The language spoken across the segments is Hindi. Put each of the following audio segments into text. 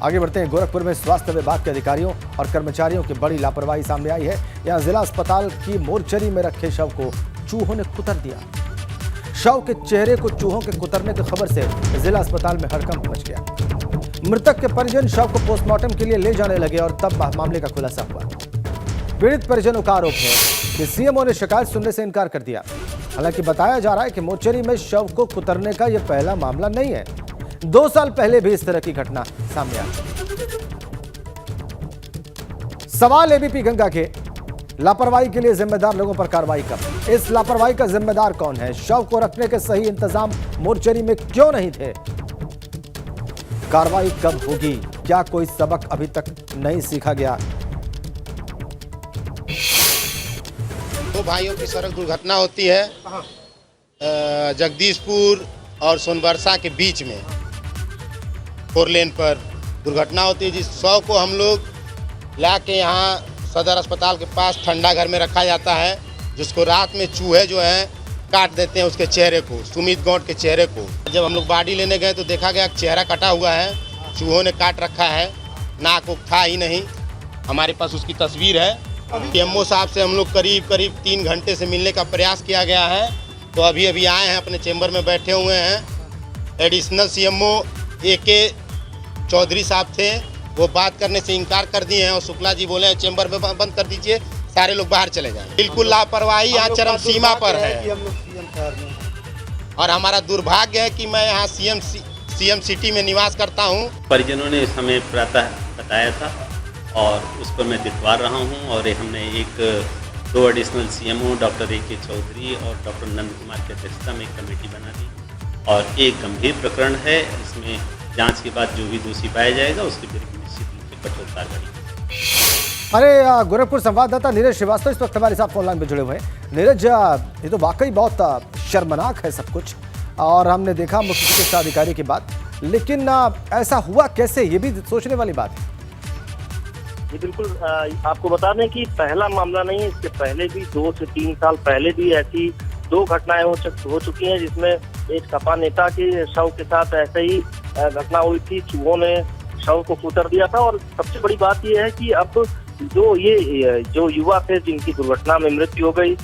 आगे बढ़ते हैं। गोरखपुर में स्वास्थ्य विभाग के अधिकारियों और कर्मचारियों की बड़ी लापरवाही सामने आई है। यहां जिला अस्पताल की मोर्चरी में रखे शव को चूहों ने कुतर दिया। शव के चेहरे को चूहों के कुतरने की खबर से जिला अस्पताल में हड़कंप मच गया। मृतक के परिजन शव को पोस्टमार्टम के लिए ले जाने लगे और तब मामले का खुलासा हुआ। पीड़ित परिजनों का आरोप है कि सीएमओ ने शिकायत सुनने से इनकार कर दिया। हालांकि बताया जा रहा है कि मोर्चरी में शव को कुतरने का यह पहला मामला नहीं है। 2 साल पहले भी इस तरह की घटना सामने आई। सवाल एबीपी गंगा के लापरवाही के लिए जिम्मेदार लोगों पर कार्रवाई कब? इस लापरवाही का जिम्मेदार कौन है? शव को रखने के सही इंतजाम मोर्चरी में क्यों नहीं थे? कार्रवाई कब होगी? क्या कोई सबक अभी तक नहीं सीखा गया? दो भाइयों की सड़क दुर्घटना होती है जगदीशपुर और सोनबरसा के बीच में 4 लेन पर दुर्घटना होती है। जिस शव को हम लोग ला के यहाँ सदर अस्पताल के पास ठंडा घर में रखा जाता है, जिसको रात में चूहे जो हैं काट देते हैं उसके चेहरे को, सुमित गौड़ के चेहरे को। जब हम लोग बॉडी लेने गए तो देखा गया चेहरा कटा हुआ है, चूहों ने काट रखा है, नाक उक था ही नहीं। हमारे पास उसकी तस्वीर है। सीएमओ साहब से हम लोग करीब 3 घंटे से मिलने का प्रयास किया गया है, तो अभी आए हैं, अपने चेंबर में बैठे हुए हैं। एडिशनल सीएमओ AK चौधरी साहब थे, वो बात करने से इनकार कर दिए हैं और शुक्ला जी बोले हैं चेंबर में बंद कर दीजिए, सारे लोग बाहर चले जाएं। बिल्कुल लापरवाही यहाँ चरम सीमा पर है और हमारा दुर्भाग्य है कि मैं यहाँ सीएम सिटी में निवास करता हूँ। परिजनों ने इस हमें प्रातः बताया था और उस पर मैं जितवार रहा हूँ और हमने 2 additional CMO doctor AK Chaudhary और डॉक्टर नंद कुमार की अध्यक्षता में एक कमेटी बना दी और एक गंभीर प्रकरण है। इसमें जांच के बाद जो भी दोषी पाया जाएगा उसके विरुद्ध निश्चित रूप से कठोर कार्रवाई। अरे गोरखपुर संवाददाता नीरज श्रीवास्तव इस वक्त हमारे साथ फोन लाइन पे जुड़े हुए हैं। नीरज, ये तो वाकई बहुत शर्मनाक है सब कुछ और हमने देखा मुख्य चिकित्सा अधिकारी की बात, लेकिन ऐसा हुआ कैसे, ये भी सोचने वाली बात है। जी बिल्कुल, आपको बता दें कि पहला मामला नहीं है, इसके पहले भी 2 से 3 साल पहले भी ऐसी 2 घटनाएं हो चुकी हैं, जिसमें एक सपा नेता के शव के साथ ऐसे ही घटना हुई थी। चूहों ने शव को कुतर दिया था और सबसे बड़ी बात यह है कि अब जो युवा थे जिनकी दुर्घटना में मृत्यु हो गई,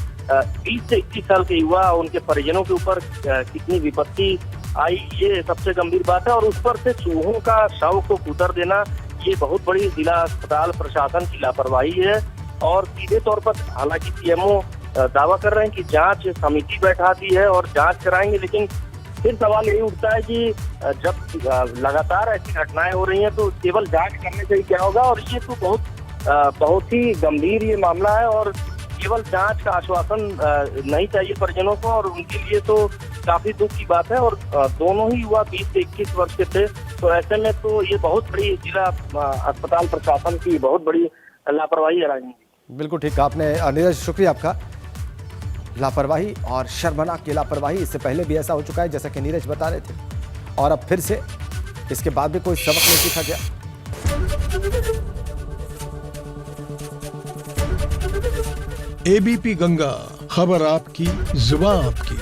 20 से 21 साल के युवा, उनके परिजनों के ऊपर कितनी विपत्ति आई, ये सबसे गंभीर बात है। और उस पर से चूहों का शव को कुतर देना, ये बहुत बड़ी जिला अस्पताल प्रशासन की लापरवाही है। और सीधे तौर पर हालांकि सीएमओ दावा कर रहे हैं कि जांच समिति बैठा दी है और जांच कराएंगे, लेकिन फिर सवाल यही उठता है कि जब लगातार ऐसी घटनाएं हो रही हैं तो केवल जांच करने से ही क्या होगा। और ये तो बहुत ही गंभीर ये मामला है और केवल जांच का आश्वासन नहीं चाहिए परिजनों को, और उनके लिए तो काफी दुख की बात है। और दोनों ही युवा 20 से 21 वर्ष के थे, तो ऐसे में तो ये बहुत बड़ी जिला अस्पताल प्रशासन की बहुत बड़ी लापरवाही है। राजनीति बिल्कुल ठीक कहा आपने नीरज, शुक्रिया आपका। लापरवाही और शर्मनाक की लापरवाही, इससे पहले भी ऐसा हो चुका है जैसा कि नीरज बता रहे थे, और अब फिर से इसके बाद भी कोई सबक नहीं सीखा गया। एबीपी गंगा, खबर आपकी, जुबान आपकी।